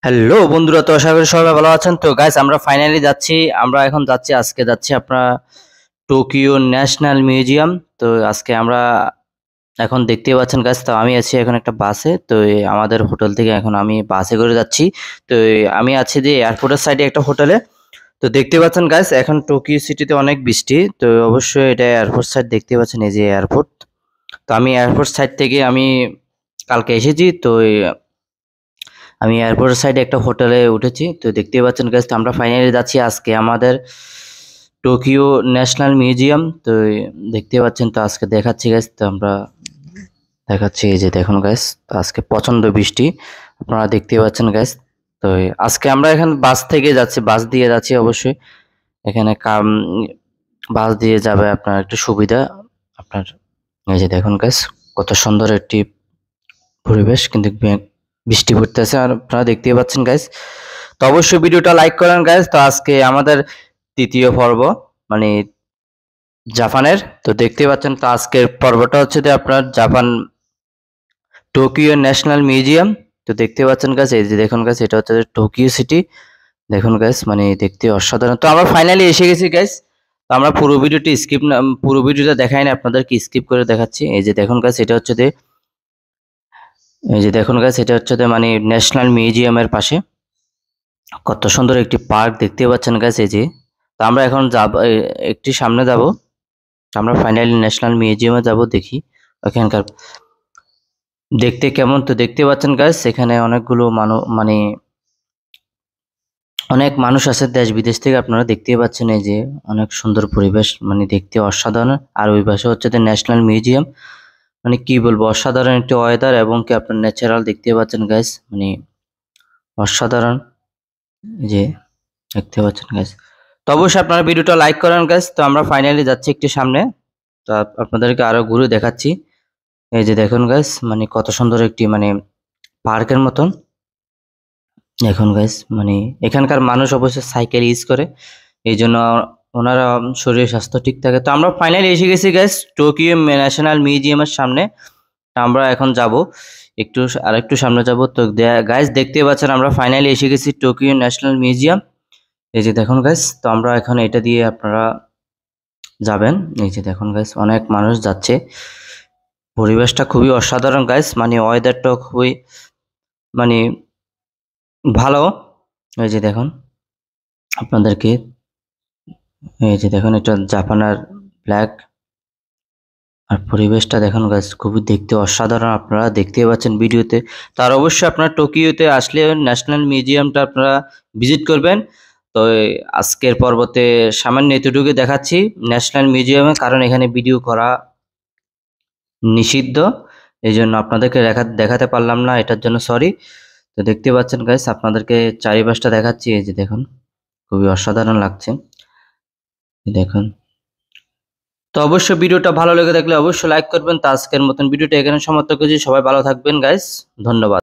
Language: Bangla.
হ্যালো বন্ধুরা, তো আশা করি সবাই ভালো আছেন। তো গাইস, আমরা ফাইনালি যাচ্ছি। আমরা এখন যাচ্ছি, আজকে যাচ্ছি আপনার টোকিও ন্যাশনাল মিউজিয়াম। তো আজকে আমরা এখন দেখতেই পাচ্ছেন গাইস, তো আমি আছি এখন একটা বাসে। তো আমাদের হোটেল থেকে এখন আমি বাসে করে যাচ্ছি। তো আমি আছি যে এয়ারপোর্টের সাইডে একটা হোটেলে। তো দেখতে পাচ্ছেন গাইস, এখন টোকিও সিটিতে অনেক বৃষ্টি। তো অবশ্যই এটা এয়ারপোর্ট সাইড, দেখতে পাচ্ছেন এই যে এয়ারপোর্ট। তো আমি এয়ারপোর্ট সাইড থেকে আমি কালকে এসেছি। তো আমি এয়ারপোর্টের সাইডে একটা হোটেলে উঠেছি। তো দেখতেই পাচ্ছেন গাইস, আমরা ফাইনালি যাচ্ছি আজকে আমাদের টোকিও ন্যাশনাল মিউজিয়াম। তো দেখতে পাচ্ছেন, তো আজকে দেখাচ্ছি গাইস। তো আমরা দেখাচ্ছি, এই যে দেখুন গাইস, তো আজকে প্রচন্ড বৃষ্টি, আপনারা দেখতেই পাচ্ছেন গাইস। তো আজকে আমরা এখানে বাস থেকে যাচ্ছি, বাস দিয়ে যাচ্ছি অবশ্যই। এখানে বাস দিয়ে যাবে আপনার একটু সুবিধা আপনার। এই যে দেখুন গাইস, কত সুন্দর একটি পরিবেশ, কিন্তু বৃষ্টি পড়তেছে আর আপনারা দেখতেই পাচ্ছেন গাইস। তো অবশ্যই ভিডিওটা লাইক করেন গাইস। তো আজকে আমাদের তৃতীয় পর্ব, মানে জাপানের। তো দেখতেই পাচ্ছেন, তো আজকের পর্বটা হচ্ছে যে আপনার জাপান টোকিও ন্যাশনাল মিউজিয়াম। তো দেখতে পাচ্ছেন গাইস, এই যে দেখুন গাইস, এটা হচ্ছে টোকিও সিটি। দেখুন গাইস, মানে দেখতে অসাধারণ। তো আমরা ফাইনালি এসে গেছি গাইস। তো আমরা পুরো ভিডিওটা দেখাই না, আপনাদেরকে স্কিপ করে দেখাচ্ছি। এই যে দেখুন গাইস, এটা হচ্ছে যে এই যে দেখুন গাইস, এটা হচ্ছে যে মানে ন্যাশনাল মিউজিয়ামের পাশে কত সুন্দর একটি পার্ক দেখতে পাচ্ছেন গাইস। এই যে, তো আমরা এখন যাব, একটি সামনে যাব। আমরা ফাইনালি ন্যাশনাল মিউজিয়ামে যাব, দেখি ওখানকার দেখতে কেমন। তো দেখতে পাচ্ছেন গাইস, এখানে অনেকগুলো মানুষ, মানে অনেক মানুষ আছে দেশ বিদেশ থেকে, আপনারা দেখতেই পাচ্ছেন। এই যে অনেক সুন্দর পরিবেশ, মানে দেখতে অসাধারণ। আর ওই পাশে হচ্ছে যে ন্যাশনাল মিউজিয়াম, মানে কি বলবো, অসাধারণ একটি ওয়েদার এবং কি আপনার ন্যাচারাল দেখতে পাচ্ছেন গাইস, মানে অসাধারণ। এই যে দেখতে পাচ্ছেন গাইস। তো অবশ্যই আপনারা ভিডিওটা লাইক করেন গাইস। তো আমরা ফাইনালি যাচ্ছি একটু সামনে। তো আপনাদেরকে আরো ঘুরে দেখাচ্ছি। এই যে দেখুন গাইস, মানে কত সুন্দর একটি, মানে পার্কের মতন। দেখুন গাইস, মানে এখানকার মানুষ অবশ্যই সাইকেল ইউজ করে, এই জন্য ওনারা শরীর স্বাস্থ্য ঠিক থাকে। তো আমরা ফাইনালি এসে গেছি গাইস টোকিও ন্যাশনাল মিউজিয়ামের সামনে। তো আমরা এখন যাব একটু, আর একটু সামনে যাব। তো গাইস দেখতে পাচ্ছেন, আমরা ফাইনালি এসে গেছি টোকিও ন্যাশনাল মিউজিয়াম। এই যে দেখুন গাইস, তো আমরা এখন এটা দিয়ে আপনারা যাবেন। এই যে দেখুন গাইস, অনেক মানুষ যাচ্ছে। পরিবেশটা খুবই অসাধারণ গাইস, মানে ওয়েদারটা খুবই, মানে ভালো। এই যে দেখুন আপনাদেরকে, এই যে দেখুন, এটা জাপানের ফ্ল্যাগ। আর পরিবেশটা দেখুন গাইস, খুবই দেখতে অসাধারণ, আপনারা দেখতেই পাচ্ছেন ভিডিওতে। তার অবশ্যই আপনারা টোকিওতে আসলে ন্যাশনাল মিউজিয়ামটা আপনারা ভিজিট করবেন। তো আজকের পর্বতে সামান্য এতটুকু দেখাচ্ছি ন্যাশনাল মিউজিয়ামে, কারণ এখানে ভিডিও করা নিষিদ্ধ, এই জন্য আপনাদেরকে দেখাতে পারলাম না, এটার জন্য সরি। তো দেখতে পাচ্ছেন গাইস, আপনাদেরকে চারিপাশটা দেখাচ্ছি। এই যে দেখুন, খুবই অসাধারণ লাগছে, দেখুন। তো অবশ্যই ভিডিওটা ভালো লেগে থাকলে অবশ্যই লাইক করবেন। তো আজকের মতন ভিডিওটা এখানে সমাপ্ত করছি। সবাই ভালো থাকবেন গাইস, ধন্যবাদ।